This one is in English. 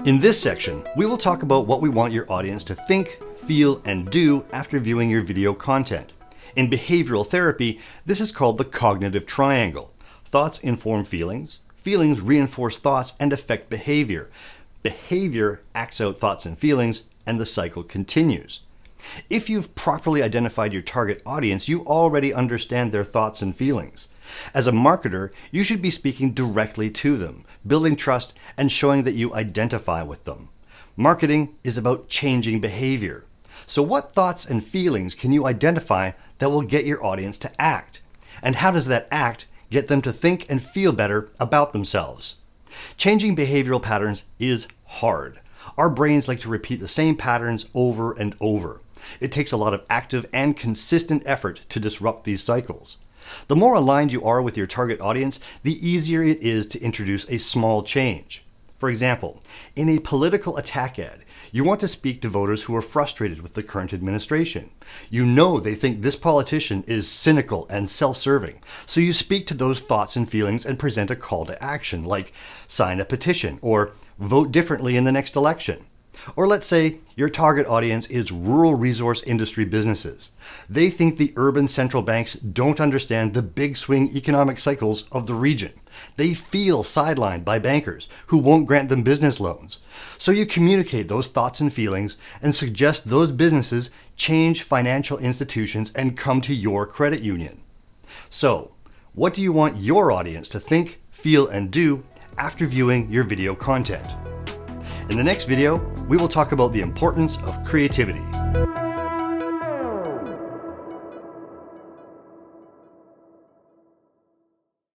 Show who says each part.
Speaker 1: In this section, we will talk about what we want your audience to think, feel, and do after viewing your video content. In behavioral therapy, this is called the cognitive triangle. Thoughts inform feelings, feelings reinforce thoughts and affect behavior. Behavior acts out thoughts and feelings, and the cycle continues. If you've properly identified your target audience, you already understand their thoughts and feelings. As a marketer, you should be speaking directly to them, building trust and showing that you identify with them. Marketing is about changing behavior. So what thoughts and feelings can you identify that will get your audience to act? And how does that act get them to think and feel better about themselves? Changing behavioral patterns is hard. Our brains like to repeat the same patterns over and over. It takes a lot of active and consistent effort to disrupt these cycles. The more aligned you are with your target audience, the easier it is to introduce a small change. For example, in a political attack ad, you want to speak to voters who are frustrated with the current administration. You know they think this politician is cynical and self-serving, so you speak to those thoughts and feelings and present a call to action, like sign a petition or vote differently in the next election. Or let's say your target audience is rural resource industry businesses. They think the urban central banks don't understand the big swing economic cycles of the region. They feel sidelined by bankers who won't grant them business loans. So you communicate those thoughts and feelings and suggest those businesses change financial institutions and come to your credit union. So, what do you want your audience to think, feel, and do after viewing your video content? In the next video, we will talk about the importance of creativity.